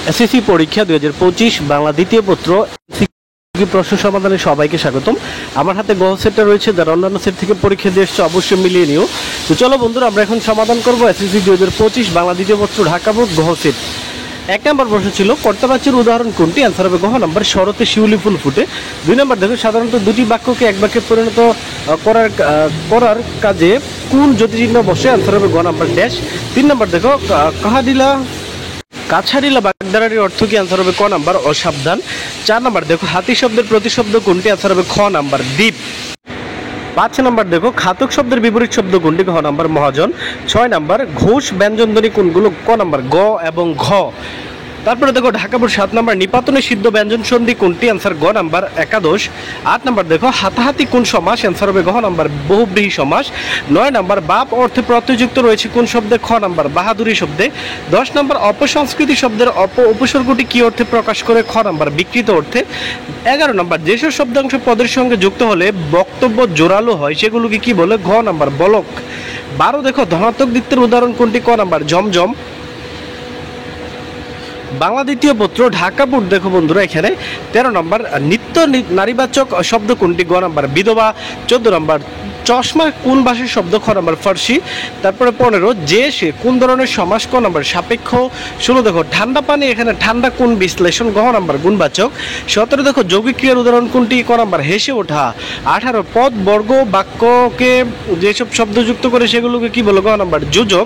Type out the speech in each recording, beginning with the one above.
SSC পরীক্ষা 2025 বাংলা দ্বিতীয় পত্র প্রশ্ন সমাধানে সবাইকে স্বাগতম। আমার হাতে গহ সেটটা রয়েছে, যারা অন্যান্য সেট থেকে পরীক্ষা দিয়ে এসছে অবশ্যই মিলিয়ে নিও। তো চলো বন্ধুরা, আমরা এখন সমাধান করবো এসএসসি 2025 বাংলা দ্বিতীয় পত্র ঢাকা বোর্ড গহ সেট। 1 নম্বর প্রশ্ন ছিল কর্তাবাচ্যের উদাহরণ কোনটি? অ্যান্সার হবে গহ নাম্বার শরতে শিউলি ফুল ফুটে। 2 নম্বর দেখো সাধারণত দুটি বাক্যকে এক বাক্যে পরিণত করার কাজে কোন জ্যোতিচিহ্ন বসে? অ্যান্সার হবে গ নাম্বার ড্যাশ। 3 নম্বর দেখো কাছারিলা বাগদারারির অর্থ কি? অ্যান্সার হবে ক নাম্বার অসাবধান। 4 নম্বর দেখো হাতি শব্দের প্রতিশব্দ কোনটি? অ্যান্সার হবে খ নাম্বার দ্বীপ। 5 নম্বর দেখো খাতক শব্দের বিপরীত শব্দ কোনটি? ঘ নাম্বার মহাজন। 6 নম্বর ঘোষ ব্যঞ্জনধ্বনি কোনগুলো? ক নাম্বার গ এবং ঘ। তারপরে দেখো ঢাকা বোর্ড 7 নম্বর নিপাতনে সিদ্ধ ব্যঞ্জন সন্ধি কোনটি? অ্যান্সার গ নাম্বার একাদশ। 8 নম্বর দেখো হাতাহাতি কোন সমাস? অ্যান্সার হবে ঘ নাম্বার বহুব্রীহি সমাস। 9 নম্বর বাপ অর্থে প্রত্যয়যুক্ত রয়েছে কোন শব্দে? খ নাম্বার বাহাদুরি শব্দে। 10 নম্বর অপসংস্কৃতি শব্দের উপসর্গটি কি অর্থে প্রকাশ করে? খ নাম্বার বিকৃত অর্থে। 11 নম্বর যেসব শব্দাংশ পদের সঙ্গে যুক্ত হলে বক্তব্য জোরালো হয় সেগুলোকে কি বলে? ঘ নাম্বার বলক। 12 দেখো ধনাত্মক দ্বিত্বের উদাহরণ কোনটি? ক নাম্বার জমজম। বাংলা দ্বিতীয় পত্র ঢাকা বোর্ড দেখো বন্ধুরা এখানে 13 নম্বর নিত্য নারীবাচক শব্দ কোনটি? গ নাম্বার বিধবা। 14 নম্বর চশমা কোন ভাষার শব্দ? খ নাম্বার ফার্সি। তারপরে 15 যে সে কোন ধরনের সমাস? ক নাম্বার সাপেক্ষ। 16 দেখো ঠান্ডা পানি, এখানে ঠান্ডা কোন বিশ্লেষণ? গ নাম্বার গুণবাচক। 17 দেখো যৌগিক ক্রিয়ার উদাহরণ কোনটি? ক নাম্বার হেসে ওঠা। 18 পদ বর্গ বাক্যকে যেসব শব্দ যুক্ত করে সেগুলোকে কি বলে? গ নাম্বার যোজক।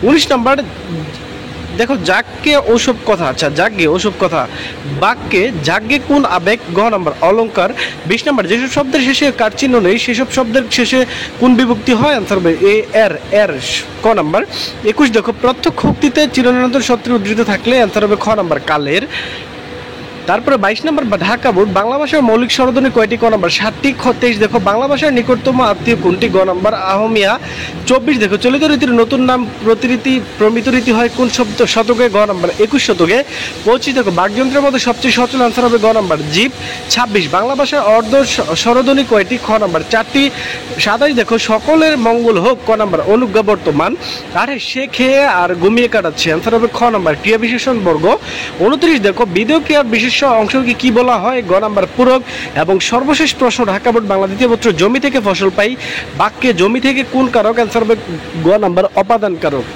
19 নম্বর দেখো যাকে ওসব কথা, আচ্ছা যাকে ওসব কথা বাক্যে যাকে কোন আবেগ? গ নাম্বার অলঙ্কার। 20 নম্বর যেসব শব্দের শেষে কার চিহ্ন নেই সেসব শব্দের শেষে কোন বিভক্তি হয়? অ্যান্সার হবে এ এর এর ক নাম্বার। 21 দেখো প্রত্যক্ষ উক্তিতে চিরনিরন্তর সত্যের উদ্ধৃত থাকলে অ্যান্সার হবে খ নাম্বার কালের। তারপরে 22 নম্বর ঢাকা বোর্ড বাংলা ভাষার মৌলিক স্বরধ্বনি কয়টি? ক নাম্বার 7টি। 23 দেখো বাংলা ভাষার নিকটতম আত্মীয় কোনটি? গ নাম্বার আহমিয়া। 24 দেখো চলিত রীতির নতুন নাম প্রতিরীতি প্রমিত রীতি হয় কোন শতকে? গ নাম্বার 21 শতকে। 25 দেখো বাকযন্ত্রের মধ্যে সবচেয়ে সচল আনসার হবে গ নাম্বার জীব। 26 বাংলা ভাষার অর্ধ স্বরধ্বনি কয়টি? খ নাম্বার 4টি। 27 দেখো সকলের মঙ্গল হোক ক নাম্বার অনুজ্ঞা বর্তমান। 28 সে খেয়ে আর ঘুমিয়ে কাটাচ্ছে আনসার হবে খ নাম্বার ক্রিয়া বিশেষণ বর্গ। 29 দেখো বিধেয় ক্রিয়ার বিশেষ অংশকে কি বলা হয়? গ নাম্বার পূরক। এবং সর্বশেষ প্রশ্ন ঢাকা বোর্ড বাংলা দ্বিতীয় পত্র জমি থেকে ফসল পাই বাক্যে জমি থেকে কোন কারক? অ্যান্সার হবে গ নাম্বার অপাদান কারক।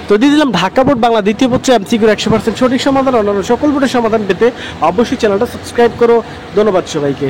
তো দিয়ে দিলাম ঢাকা বোর্ড বাংলা দ্বিতীয় পত্র এমসিকিউর 100% সঠিক সমাধান। অন্যান্য সকল বোর্ডের সমাধান পেতে অবশ্যই চ্যানেলটা সাবস্ক্রাইব করো। ধন্যবাদ সবাইকে।